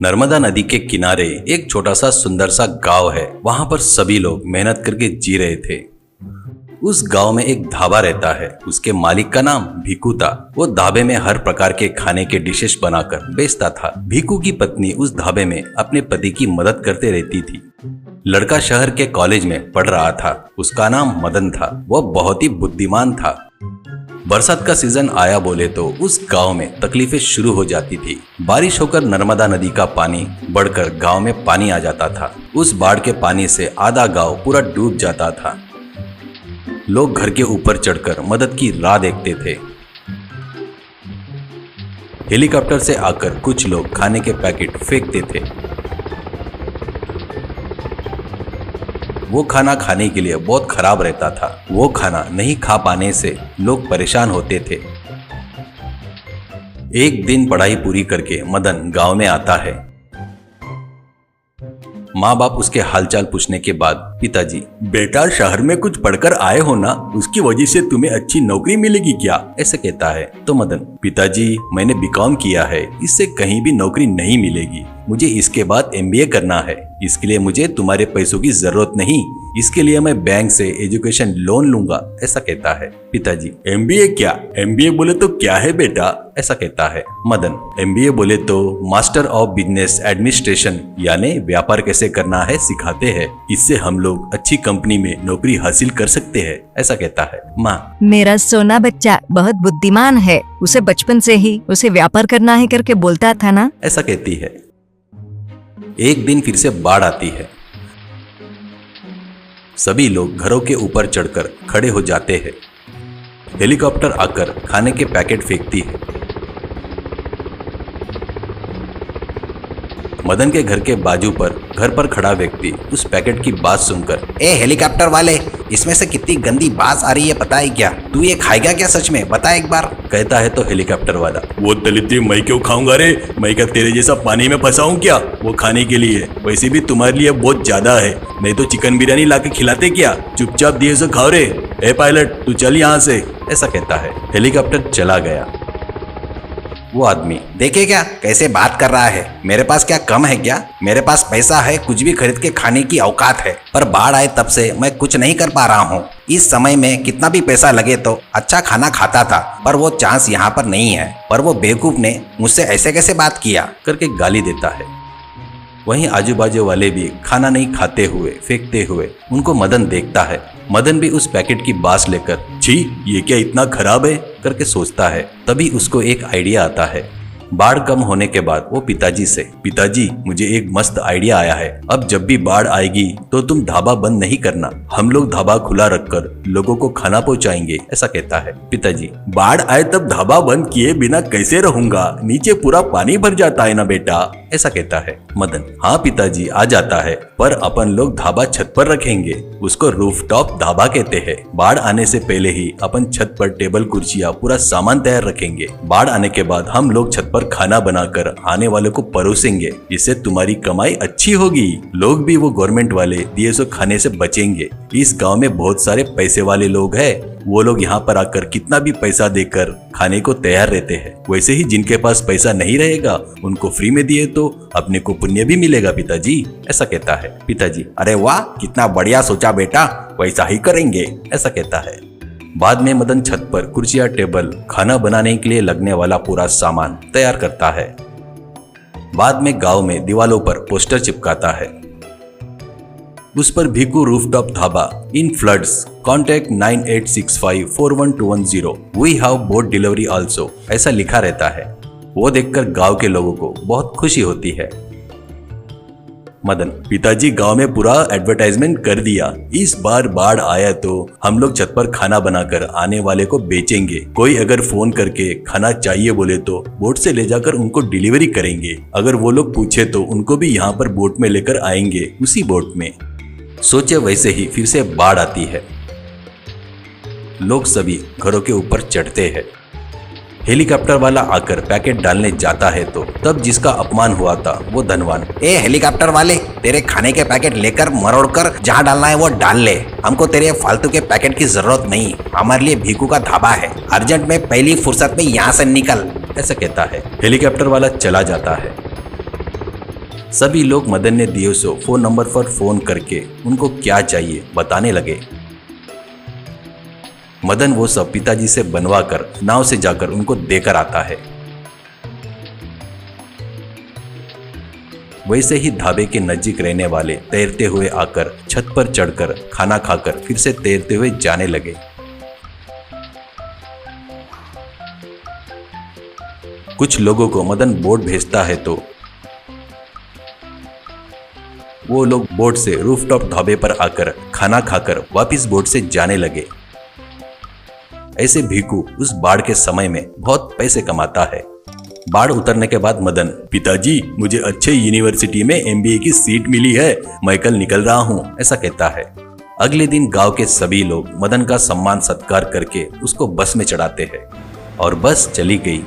नर्मदा नदी के किनारे एक छोटा सा सुंदर सा गांव है। वहां पर सभी लोग मेहनत करके जी रहे थे। उस गांव में एक ढाबा रहता है। उसके मालिक का नाम भीकू था। वो ढाबे में हर प्रकार के खाने के डिशेस बनाकर बेचता था। भीकू की पत्नी उस ढाबे में अपने पति की मदद करते रहती थी। लड़का शहर के कॉलेज में पढ़ रहा था। उसका नाम मदन था। वह बहुत ही बुद्धिमान था। बरसात का सीजन आया बोले तो उस गांव में तकलीफें शुरू हो जाती थी। बारिश होकर नर्मदा नदी का पानी बढ़कर गांव में पानी आ जाता था। उस बाढ़ के पानी से आधा गांव पूरा डूब जाता था। लोग घर के ऊपर चढ़कर मदद की राह देखते थे। हेलीकॉप्टर से आकर कुछ लोग खाने के पैकेट फेंकते थे। वो खाना खाने के लिए बहुत खराब रहता था। वो खाना नहीं खा पाने से लोग परेशान होते थे। एक दिन पढ़ाई पूरी करके मदन गांव में आता है। माँ बाप उसके हालचाल पूछने के बाद पिताजी, बेटा शहर में कुछ पढ़कर आए हो ना, उसकी वजह से तुम्हें अच्छी नौकरी मिलेगी क्या, ऐसे कहता है। तो मदन, पिताजी मैंने बीकॉम किया है, इससे कहीं भी नौकरी नहीं मिलेगी। मुझे इसके बाद एमबीए करना है। इसके लिए मुझे तुम्हारे पैसों की जरूरत नहीं। इसके लिए मैं बैंक से एजुकेशन लोन लूंगा, ऐसा कहता है। पिताजी, एमबीए क्या? एमबीए बोले तो क्या है बेटा, ऐसा कहता है। मदन, एमबीए बोले तो मास्टर ऑफ बिजनेस एडमिनिस्ट्रेशन यानी व्यापार कैसे करना है सिखाते हैं। इससे हम लोग अच्छी कंपनी में नौकरी हासिल कर सकते हैं, ऐसा कहता है। माँ, मेरा सोना बच्चा बहुत बुद्धिमान है। उसे बचपन से ही उसे व्यापार करना है करके बोलता था ना, ऐसा कहती है। एक दिन फिर से बाढ़ आती है। सभी लोग घरों के ऊपर चढ़कर खड़े हो जाते हैं। हेलीकॉप्टर आकर खाने के पैकेट फेंकती है। मदन के घर के बाजू पर घर पर खड़ा व्यक्ति उस पैकेट की बात सुनकर, ए हेलीकॉप्टर वाले, इसमें से कितनी गंदी बात आ रही है पता है क्या? तू ये खाएगा क्या सच में, बता एक बार, कहता है। तो हेलीकॉप्टर वाला, वो दलित मैं क्यों खाऊंगा रे? मैं क्या तेरे जैसा पानी में फंसा हूँ क्या वो खाने के लिए? वैसे भी तुम्हारे लिए बहुत ज्यादा है। नहीं तो चिकन बिरयानी ला के खिलाते क्या? चुपचाप दिए से खाओ रे। ए पायलट, तू चल यहाँ से, ऐसा कहता है। हेलीकॉप्टर चला गया। वो आदमी, देखे क्या कैसे बात कर रहा है? मेरे पास क्या कम है क्या? मेरे पास पैसा है, कुछ भी खरीद के खाने की औकात है, पर बाढ़ आए तब से मैं कुछ नहीं कर पा रहा हूँ। इस समय में कितना भी पैसा लगे तो अच्छा खाना खाता था, पर वो चांस यहाँ पर नहीं है। पर वो बेवकूफ ने मुझसे ऐसे कैसे बात किया करके गाली देता है। वहीं आजू बाजू वाले भी खाना नहीं खाते हुए फेंकते हुए उनको मदन देखता है। मदन भी उस पैकेट की बास लेकर, छी, ये क्या इतना खराब है करके सोचता है। तभी उसको एक आइडिया आता है। बाढ़ कम होने के बाद वो पिताजी से, पिताजी मुझे एक मस्त आइडिया आया है। अब जब भी बाढ़ आएगी तो तुम ढाबा बंद नहीं करना, हम लोग ढाबा खुला रखकर लोगों को खाना पहुंचाएंगे, ऐसा कहता है। पिताजी, बाढ़ आए तब ढाबा बंद किए बिना कैसे रहूंगा? नीचे पूरा पानी भर जाता है ना बेटा, ऐसा कहता है। मदन, हाँ पिताजी आ जाता है, पर अपन लोग ढाबा छत पर रखेंगे। उसको रूफटॉप ढाबा कहते हैं। बाढ़ आने से पहले ही अपन छत पर टेबल कुर्सियां पूरा सामान तैयार रखेंगे। बाढ़ आने के बाद हम लोग छत पर खाना बनाकर आने वाले को परोसेंगे। इससे तुम्हारी कमाई अच्छी होगी। लोग भी वो गवर्नमेंट वाले दिए सो खाने से बचेंगे। इस गांव में बहुत सारे पैसे वाले लोग हैं। वो लोग यहाँ पर आकर कितना भी पैसा देकर खाने को तैयार रहते हैं। वैसे ही जिनके पास पैसा नहीं रहेगा उनको फ्री में दिए तो अपने को पुण्य भी मिलेगा पिताजी, ऐसा कहता है। पिताजी, अरे वाह, कितना बढ़िया सोचा बेटा, वैसा ही करेंगे, ऐसा कहता है। बाद में मदन छत पर कुर्सियां, टेबल, खाना बनाने के लिए लगने वाला पूरा सामान तैयार करता है। बाद में गांव में दीवालों पर पोस्टर चिपकाता है। उस पर Bhiku rooftop dhaba in floods contact 9865412110 we have boat delivery also, ऐसा लिखा रहता है। वो देखकर गांव के लोगों को बहुत खुशी होती है। मदन, पिताजी गांव में पूरा एडवर्टाइजमेंट कर दिया। इस बार बाढ़ आया तो हम लोग छत पर खाना बनाकर आने वाले को बेचेंगे। कोई अगर फोन करके खाना चाहिए बोले तो बोट से ले जाकर उनको डिलीवरी करेंगे। अगर वो लोग पूछे तो उनको भी यहाँ पर बोट में लेकर आएंगे, उसी बोट में। सोचे वैसे ही फिर से बाढ़ आती है। लोग सभी घरों के ऊपर चढ़ते हैं। हेलीकॉप्टर वाला आकर पैकेट डालने जाता है तो तब जिसका अपमान हुआ था वो धनवान, ए हेलीकॉप्टर वाले, तेरे खाने के पैकेट लेकर मरोड़ कर जहाँ डालना है वो डाल ले। हमको तेरे फालतू के पैकेट की जरूरत नहीं। हमारे लिए भीकू का ढाबा है। अर्जेंट में पहली फुर्सत में यहाँ से निकल, ऐसा कहता है। हेलीकॉप्टर वाला चला जाता है। सभी लोग मदन ने दिए सो फोन नंबर पर फोन करके उनको क्या चाहिए बताने लगे। मदन वो सब पिताजी से बनवा कर नाव से जाकर उनको देकर आता है। वैसे ही ढाबे के नजदीक रहने वाले तैरते हुए आकर छत पर चढ़कर खाना खाकर फिर से तैरते हुए जाने लगे। कुछ लोगों को मदन बोट भेजता है तो वो लोग बोट से रूफटॉप ढाबे पर आकर खाना खाकर वापस बोट से जाने लगे। ऐसे भीकू उस बाढ़ के समय में बहुत पैसे कमाता है। बाढ़ उतरने के बाद मदन, पिताजी मुझे अच्छे यूनिवर्सिटी में एमबीए की सीट मिली है, मैं कल निकल रहा हूँ, ऐसा कहता है। अगले दिन गांव के सभी लोग मदन का सम्मान सत्कार करके उसको बस में चढ़ाते हैं और बस चली गई।